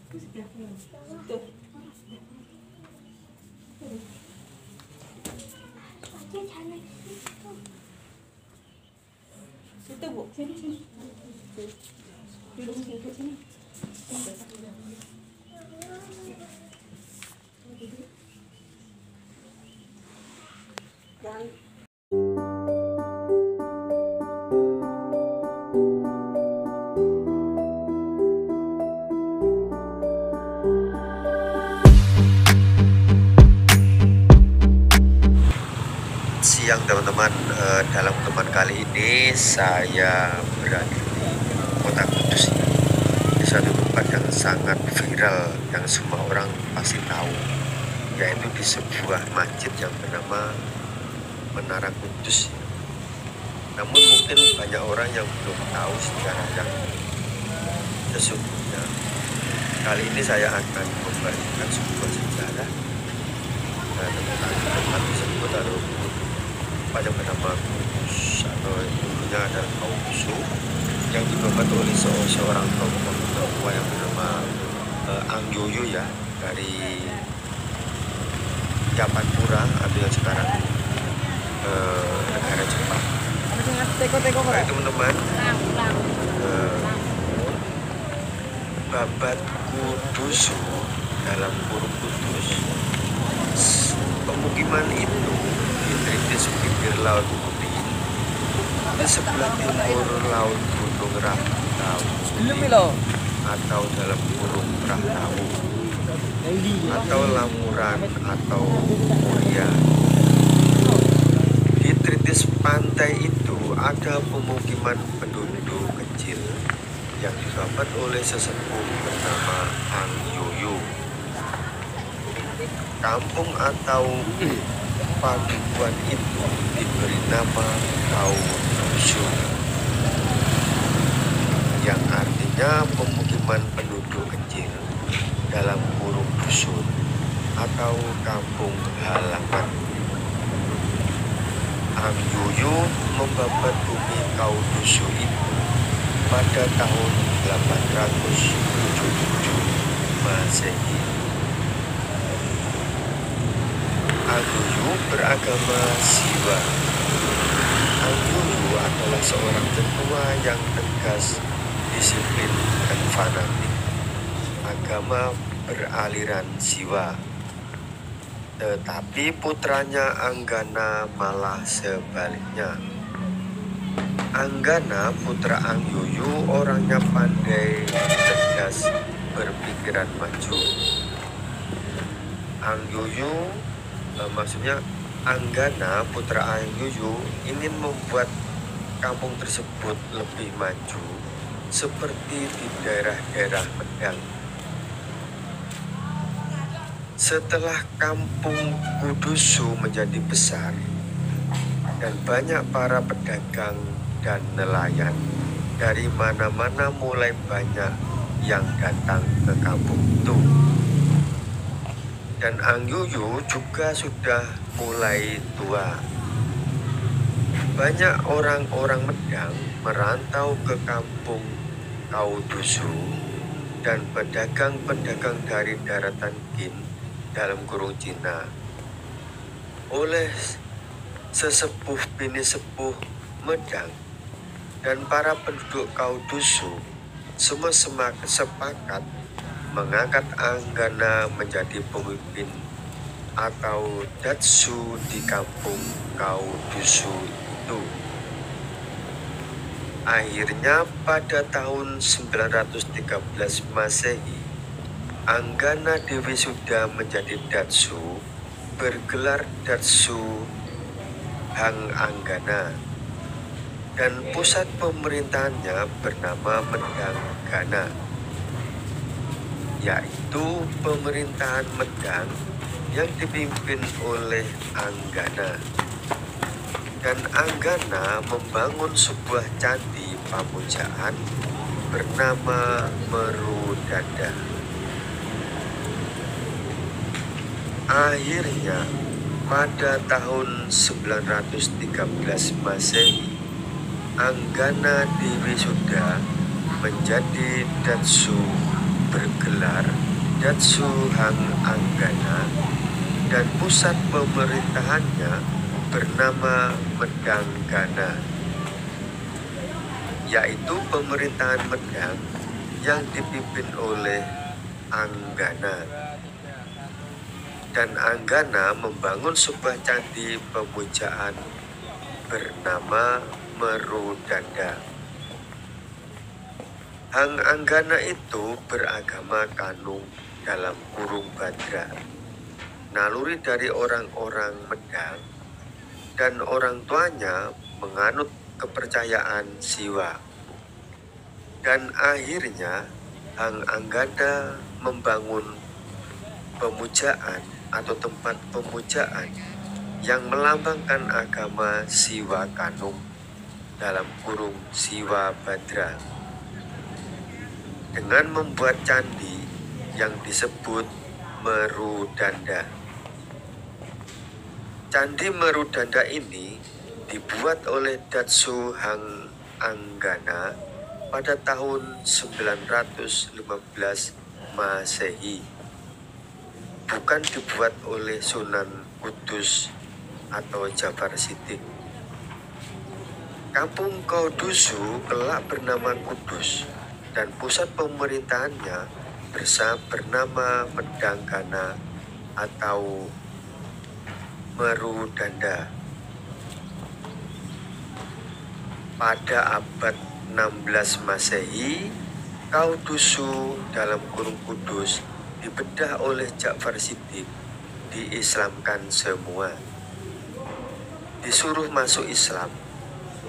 Situ Bu, sini. Duduk sini. Jangan. Siang teman-teman, dalam teman kali ini saya berada di kota Kudus, di suatu tempat yang sangat viral yang semua orang pasti tahu, yaitu di sebuah masjid yang bernama Menara Kudus. Namun mungkin banyak orang yang belum tahu sejarah yang sesungguhnya. Kali ini saya akan membagikan sebuah sejarah tentang tempat tersebut atau yang bernama Kudus, atau dulunya adalah Kausu, yang dibabat oleh seorang tokoh yang bernama Angyoyo ya, dari Japandura atau yang sekarang negara Jepang. Nah teman-teman, babat Kudusu dalam kurung Kudus, pemukiman itu di pinggir laut Putih, di sebelah timur laut Gunung Rahtau atau dalam kurung Rahtau atau Lamuran atau Muria. Di tritis pantai itu ada pemukiman penduduk kecil yang dibabat oleh sesepuh bernama Angyoyo. Kampung atau padukuan itu diberi nama Kausu, yang artinya pemukiman penduduk kecil dalam kurung dusun atau kampung halaman. Angyoyo membabat bumi Kaudusu itu pada tahun 877 Masehi. Angyoyo beragama Siwa. Angyoyo adalah seorang tetua yang tegas, disiplin, dan fanatik. Agama beraliran Siwa. Tetapi putranya Anggana malah sebaliknya. Anggana, putra Angyoyo, orangnya pandai, cerdas, berpikiran maju. Angyoyo maksudnya Anggana, putra Angyoyo, ingin membuat kampung tersebut lebih maju seperti di daerah-daerah Medang. Setelah kampung Kudusu menjadi besar dan banyak para pedagang dan nelayan dari mana-mana mulai banyak yang datang ke kampung itu. Dan Angyoyo juga sudah mulai tua. Banyak orang-orang Medang merantau ke kampung Kaudusu dan pedagang-pedagang dari daratan Qin dalam kurung Cina. Oleh sesepuh bini sepuh Medang dan para penduduk Kaudusu, semua sepakat mengangkat Anggana menjadi pemimpin atau Datsu di kampung Kaudusu itu. Akhirnya pada tahun 913 Masehi, Anggana Dewi sudah menjadi Datsu, bergelar Datsu Hang Anggana, dan pusat pemerintahannya bernama Mendanggana, yaitu pemerintahan Medang yang dipimpin oleh Anggana. Dan Anggana membangun sebuah candi pamujaan bernama Merudada. Akhirnya pada tahun 913 Masehi, Anggana Dewi sudah menjadi Datsu bergelar Datsu Hang Anggana dan pusat pemerintahannya bernama Medang Gana, yaitu pemerintahan Medang yang dipimpin oleh Anggana. Dan Anggana membangun sebuah candi pemujaan bernama Merudanda. Hang Anggana itu beragama Kanung dalam kurung Badra. Naluri dari orang-orang Medang dan orang tuanya menganut kepercayaan Siwa. Dan akhirnya Hang Anggana membangun pemujaan atau tempat pemujaan yang melambangkan agama Siwa Kanung dalam kurung Siwa Badra dengan membuat candi yang disebut Merudanda. Candi Merudanda ini dibuat oleh Datsu Hang Anggana pada tahun 915 Masehi, bukan dibuat oleh Sunan Kudus atau Jafar Siddiq. Kampung Kaudusu kelak bernama Kudus dan pusat pemerintahannya bernama Medang Gana atau Merudanda. Pada abad 16 Masehi, Kaudusu dalam kurung Kudus dibedah oleh Ja'far Siddiq, diislamkan semua. Disuruh masuk Islam,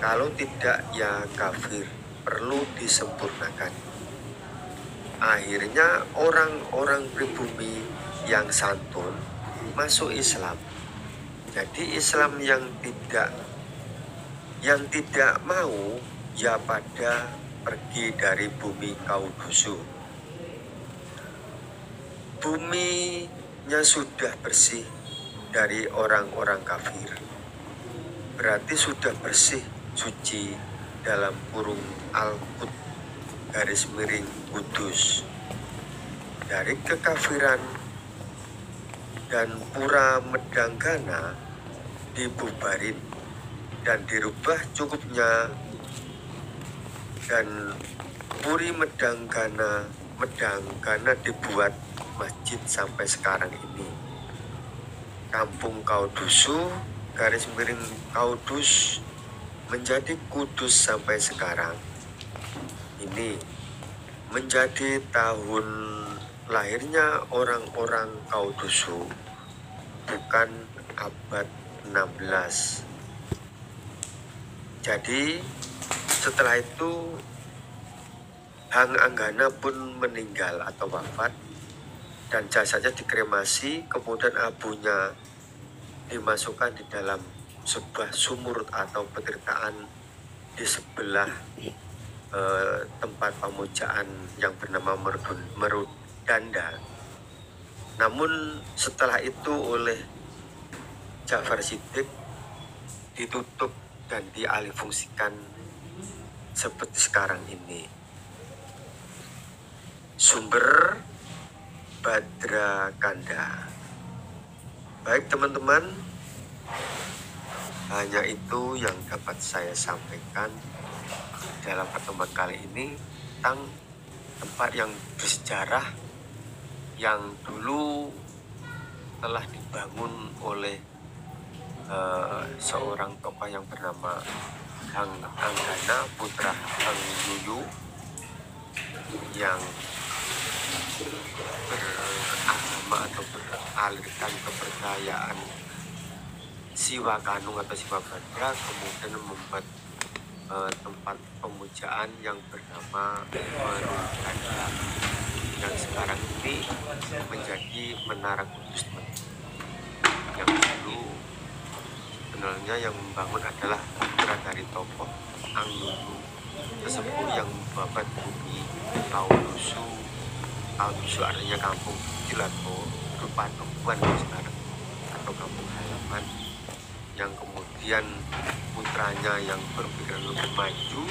kalau tidak ya kafir, perlu disempurnakan. Akhirnya orang-orang pribumi yang santun masuk Islam. Jadi Islam yang tidak mau ya pada pergi dari bumi Kaudusu. Buminya sudah bersih dari orang-orang kafir, berarti sudah bersih, suci dalam kurung Al-Qud garis miring Kudus dari kekafiran. Dan pura Medang Gana dibubarin dan dirubah cukupnya, dan puri Medang Gana dibuat masjid sampai sekarang ini. Kampung Kaudusu garis miring Kaudus menjadi Kudus sampai sekarang. Ini menjadi tahun lahirnya orang-orang Kaudusu, bukan abad 16. Jadi setelah itu Hang Anggana pun meninggal atau wafat dan jasadnya dikremasi, kemudian abunya dimasukkan di dalam sebuah sumur atau petirtaan di sebelah tempat pemujaan yang bernama Merudanda. Namun setelah itu oleh Ja'far Siddiq ditutup dan dialihfungsikan seperti sekarang ini. Sumber Badra Kanda. Baik teman-teman, hanya itu yang dapat saya sampaikan dalam pertemuan kali ini tentang tempat yang bersejarah yang dulu telah dibangun oleh seorang tokoh yang bernama Hang Anggana, putra Hang Yuyu, yang beragama atau beralirkan kepercayaan Siwa Kanung atau Siwa Badra, kemudian membuat tempat pemujaan yang bernama Merudanda yang sekarang ini menjadi Menara Kudus. Yang dulu sebenarnya yang membangun adalah putra dari tokoh Ang Yuyu tersebut yang membabat bumi Kaudusu. Kaudusu artinya kampung kecil atau rupa tumpuan sekarang atau kampung halaman, yang kemudian putranya yang berpikiran lebih maju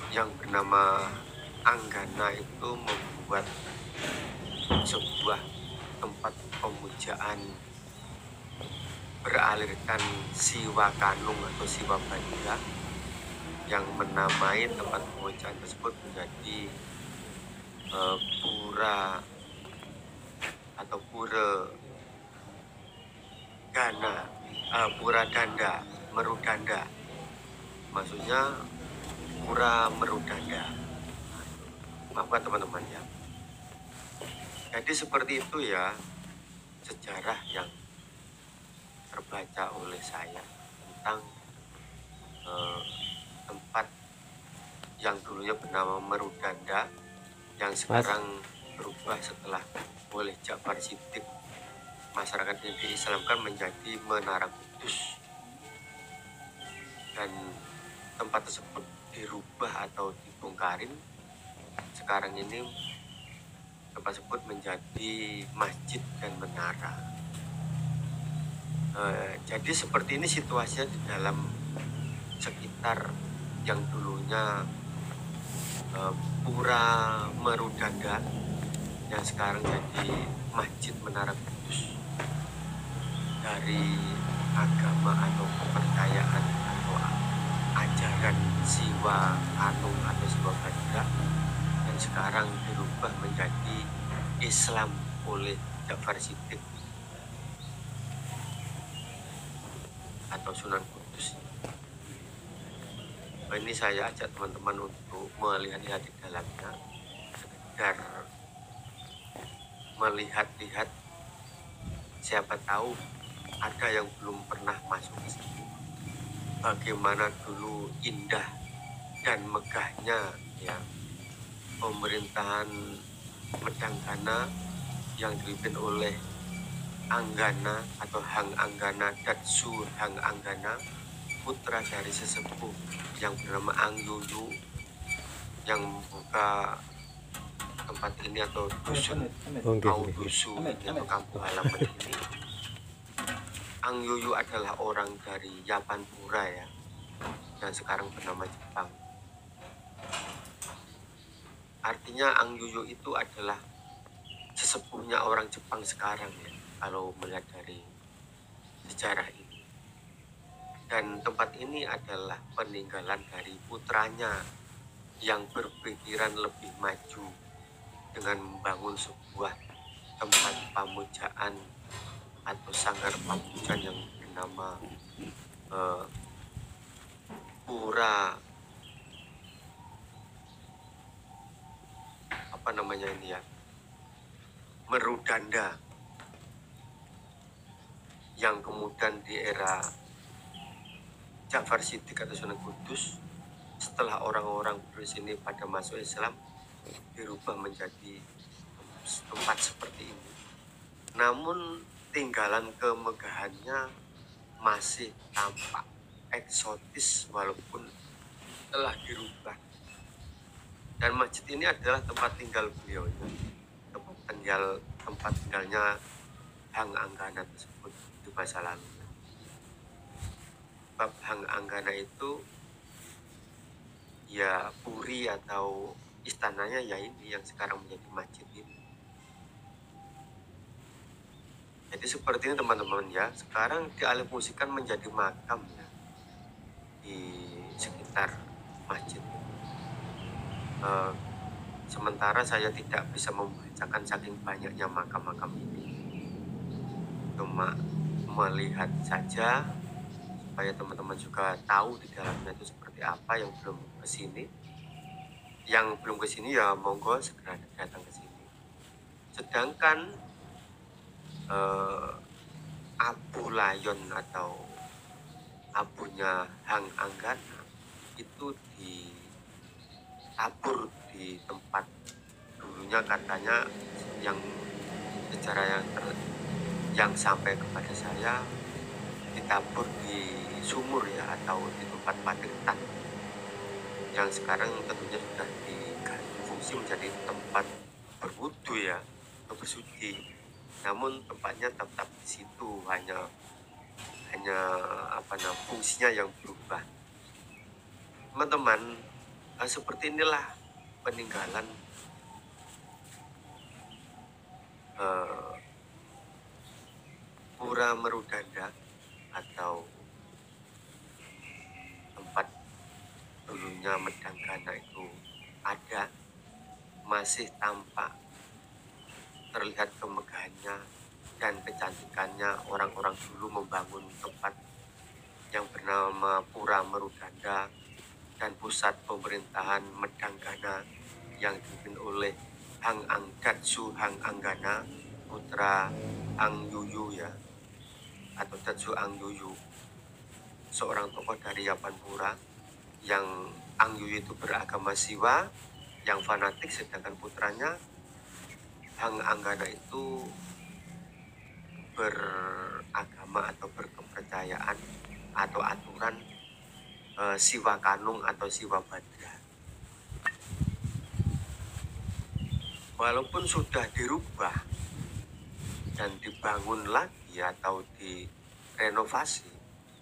yang bernama Anggana itu membuat sebuah tempat pemujaan beralirkan siwa kanung atau siwa bandha yang menamai tempat pemujaan tersebut menjadi pura atau pura Gana, pura danda, merudanda. Maksudnya pura merudanda. Maafkan teman-teman ya. Jadi seperti itu ya sejarah yang terbaca oleh saya tentang tempat yang dulunya bernama Merudanda yang sekarang berubah setelah oleh Ja'far Shiddiq masyarakat yang diislamkan menjadi Menara Kudus, dan tempat tersebut dirubah atau dibongkarin. Sekarang ini tempat tersebut menjadi masjid dan menara. Jadi seperti ini situasinya di dalam sekitar yang dulunya pura Merudanda yang sekarang jadi masjid Menara Kudus. Dari agama atau kepercayaan atau ajaran siwa kanung atau siwa bandha dan sekarang dirubah menjadi Islam oleh Ja'far Shiddiq atau Sunan Kudus. Ini saya ajak teman-teman untuk melihat-lihat di dalamnya, sekedar melihat-lihat, siapa tahu ada yang belum pernah masuk ke sini. Bagaimana dulu indah dan megahnya ya pemerintahan Medanggana yang dipimpin oleh Anggana atau Hang Anggana Datsu Hang Anggana, putra dari sesepuh yang bernama Angyuyu yang membuka tempat ini atau dusun Audusu atau kampung halaman ini. Angyuyu adalah orang dari Yapanpura ya, yang sekarang bernama Jepang. Artinya Angyuyu itu adalah sesepuhnya orang Jepang sekarang ya, kalau melihat dari sejarah ini. Dan tempat ini adalah peninggalan dari putranya yang berpikiran lebih maju dengan membangun sebuah tempat pamujaan atau sanggar pamujaan yang bernama pura Merudanda, yang kemudian di era Ja'far Shiddiq atau Sunan Kudus, setelah orang-orang di sini pada masuk Islam, dirubah menjadi tempat seperti ini. Namun tinggalan kemegahannya masih tampak eksotis walaupun telah dirubah. Dan masjid ini adalah tempat tinggal beliau, tempat tinggalnya Hang Anggana tersebut di masa lalu. Bab Hang Anggana itu ya puri atau istananya ya ini yang sekarang menjadi masjid ini. Jadi seperti ini teman-teman ya. Sekarang dialihfungsikan menjadi makam ya di sekitar masjid ini. Sementara saya tidak bisa membacakan saking banyaknya makam-makam ini, cuma melihat saja supaya teman-teman juga tahu di dalamnya itu seperti apa. Yang belum kesini, ya monggo segera datang ke sini. Sedangkan Abu Layon atau abunya Hang Anggana itu ditabur di tempat dulunya, katanya yang sejarah yang sampai kepada saya, ditabur di sumur ya atau di tempat padetan yang sekarang tentunya sudah diganti fungsi menjadi tempat berwudu ya atau bersuci. Namun tempatnya tetap di situ, hanya fungsinya yang berubah. Teman-teman, seperti inilah peninggalan Pura Merudanda atau tempat dulunya Medanggana itu ada, masih tampak terlihat kemegahannya dan kecantikannya orang-orang dulu membangun tempat yang bernama Pura Merudanda dan pusat pemerintahan Medanggana yang dipimpin oleh Hang Datsu Hang Anggana, putra Hang Yuyu ya, atau Datsu Hang Yuyu, seorang tokoh dari Yapanpura yang Hang Yuyu itu beragama Siwa yang fanatik, sedangkan putranya Hang Anggana itu beragama atau berkepercayaan atau aturan Siwa Kanung atau Siwa Badra. Walaupun sudah dirubah dan dibangun lagi atau direnovasi,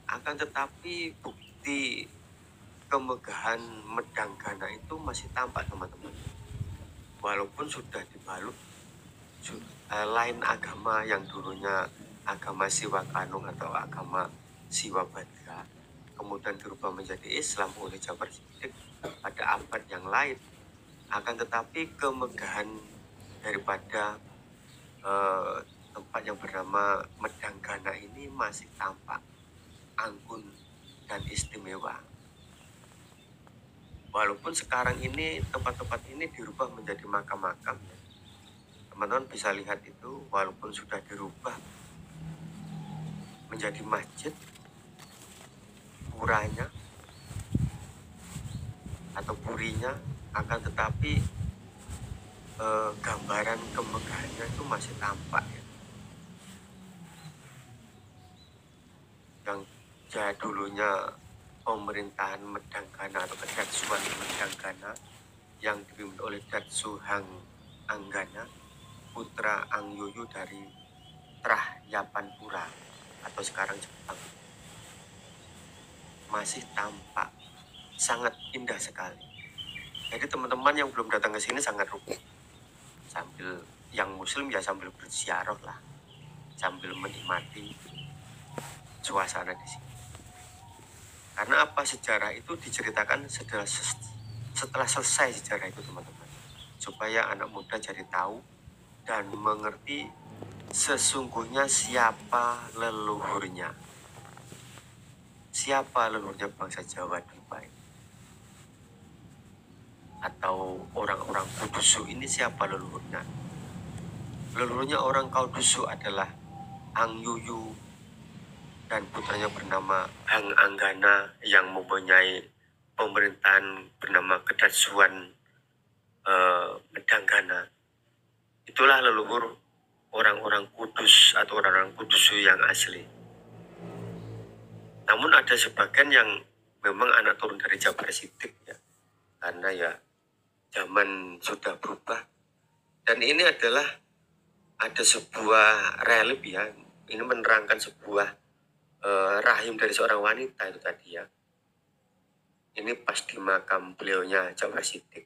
akan tetapi bukti kemegahan Medanggana itu masih tampak, teman-teman. Walaupun sudah dibalut lain agama yang dulunya agama Siwa Kanung atau agama Siwa Badra, kemudian dirubah menjadi Islam oleh Jabar Siddiq pada abad yang lain, akan tetapi kemegahan daripada tempat yang bernama Medanggana ini masih tampak anggun dan istimewa. Walaupun sekarang ini tempat-tempat ini dirubah menjadi makam-makam, teman-teman bisa lihat itu, walaupun sudah dirubah menjadi masjid, puranya atau purinya, akan tetapi gambaran kemegahannya itu masih tampak ya. Yang dulunya pemerintahan Medanggana atau kedatsuan Medanggana yang dipimpin oleh Datsu Hang Anggana, putra Hang Yuyu dari Trah Yapanpura atau sekarang Jepang, masih tampak sangat indah sekali. Jadi teman-teman yang belum datang ke sini sangat rugi. Sambil yang muslim ya sambil berziarah lah, sambil menikmati suasana di sini. Karena apa, sejarah itu diceritakan setelah selesai sejarah itu, teman-teman, supaya anak muda jadi tahu dan mengerti sesungguhnya siapa leluhurnya. Siapa leluhurnya bangsa Jawa Dipa ini, atau orang-orang Kudusu ini, siapa leluhurnya? Leluhurnya orang Kudusu adalah Hang Yuyu dan putranya bernama Hang Anggana yang mempunyai pemerintahan bernama Kedatsuan Medanggana. Itulah leluhur orang-orang Kudus atau orang-orang Kudusu yang asli. Namun ada sebagian yang memang anak turun dari Jabar Siddiq ya, karena ya zaman sudah berubah. Dan ini adalah ada sebuah relief ya, ini menerangkan sebuah rahim dari seorang wanita itu tadi ya. Ini pas di makam beliaunya Jabar Siddiq.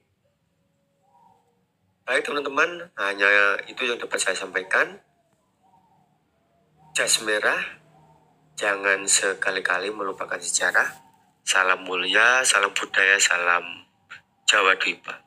Baik teman-teman, hanya itu yang dapat saya sampaikan. Jas merah, jangan sekali-kali melupakan sejarah. Salam mulia, salam budaya, salam Jawa Dipa.